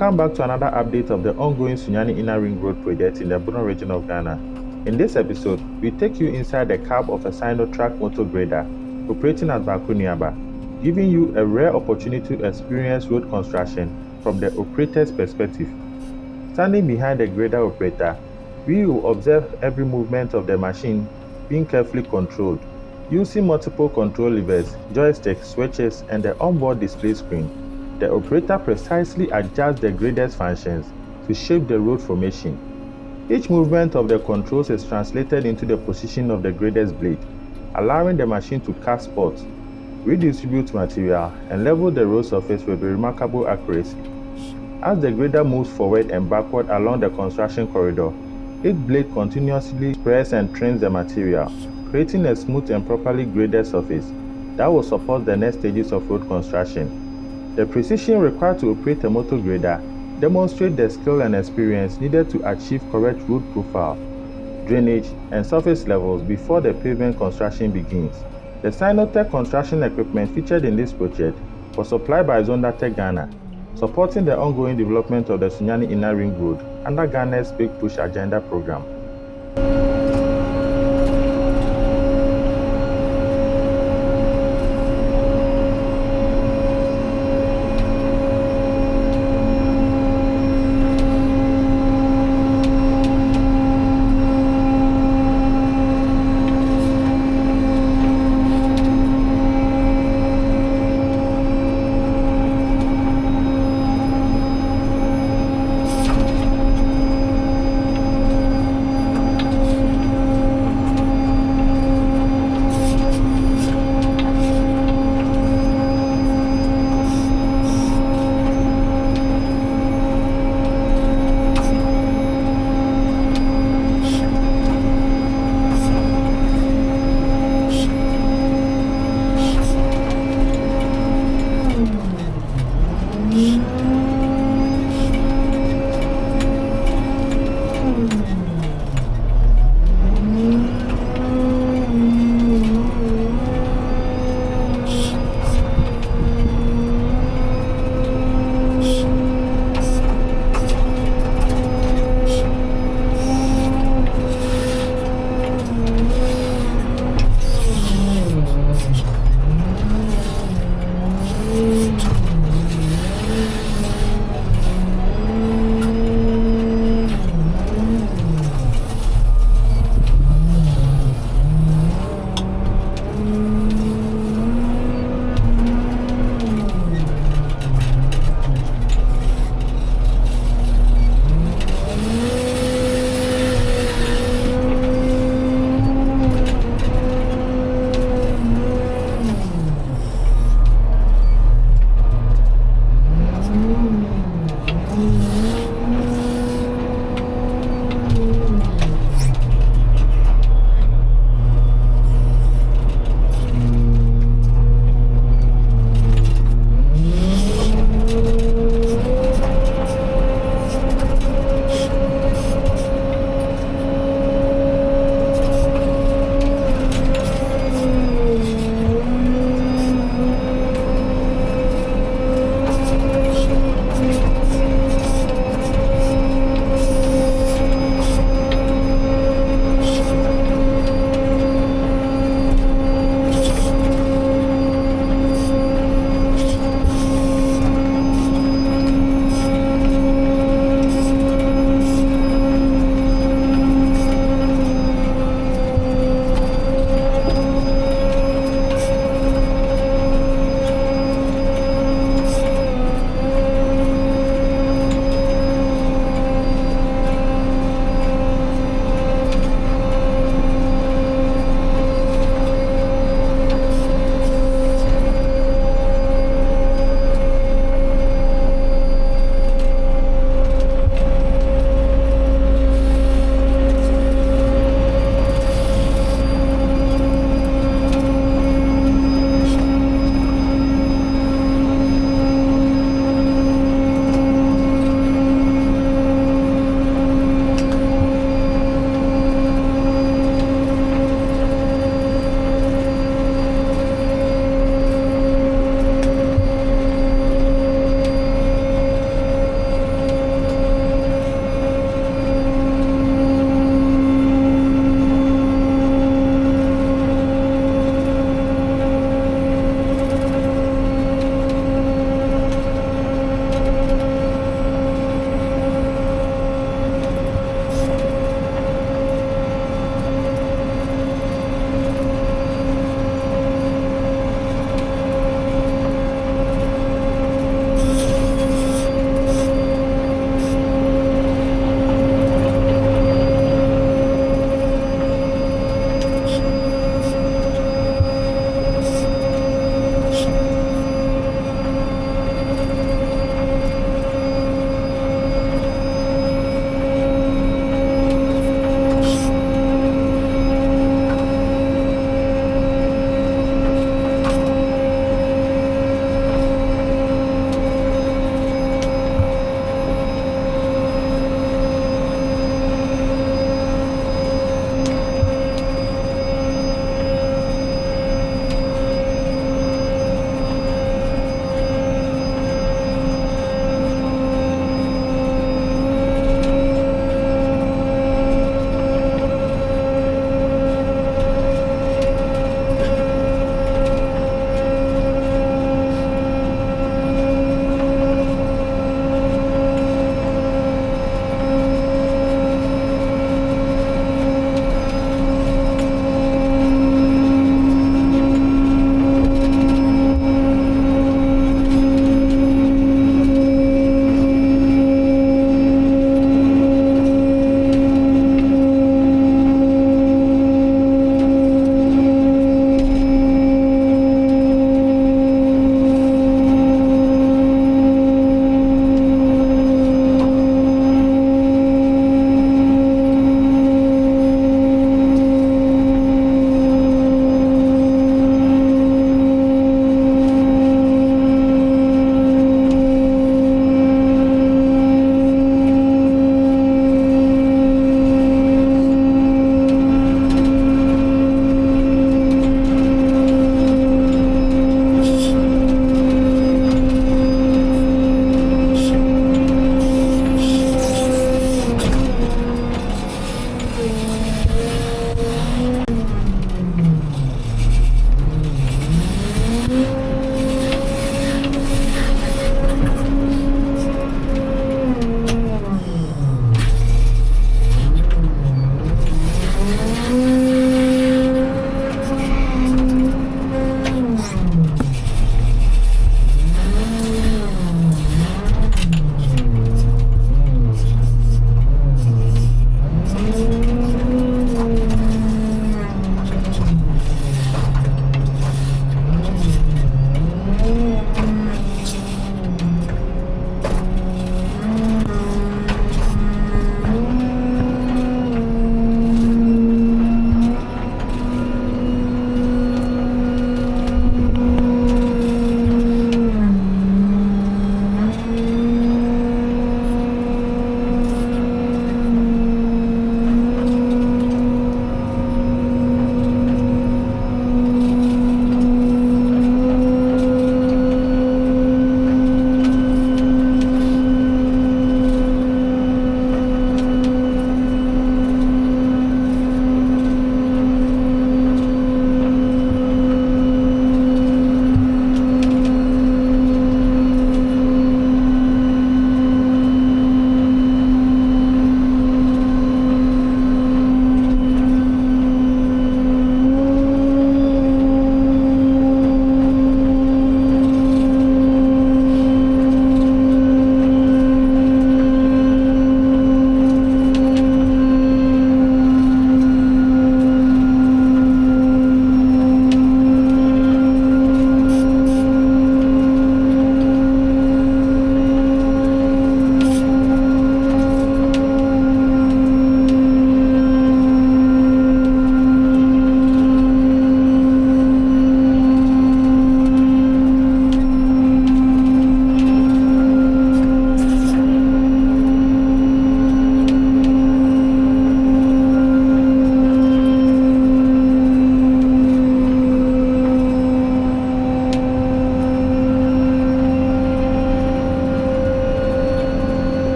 Welcome back to another update of the ongoing Sunyani Inner Ring Road project in the Bono Region of Ghana. In this episode, we take you inside the cab of a Sinotruk motor grader operating at Bakoniaba, giving you a rare opportunity to experience road construction from the operator's perspective. Standing behind the grader operator, we will observe every movement of the machine being carefully controlled, using multiple control levers, joysticks, switches, and the onboard display screen. The operator precisely adjusts the grader's functions to shape the road formation. Each movement of the controls is translated into the position of the grader's blade, allowing the machine to cut spots, redistribute material, and level the road surface with remarkable accuracy. As the grader moves forward and backward along the construction corridor, each blade continuously spreads and trims the material, creating a smooth and properly graded surface that will support the next stages of road construction. The precision required to operate a motor grader demonstrates the skill and experience needed to achieve correct road profile, drainage, and surface levels before the pavement construction begins. The Sinotruk construction equipment featured in this project was supplied by Zonda Ghana, supporting the ongoing development of the Sunyani Inner Ring Road under Ghana's Big Push Agenda program.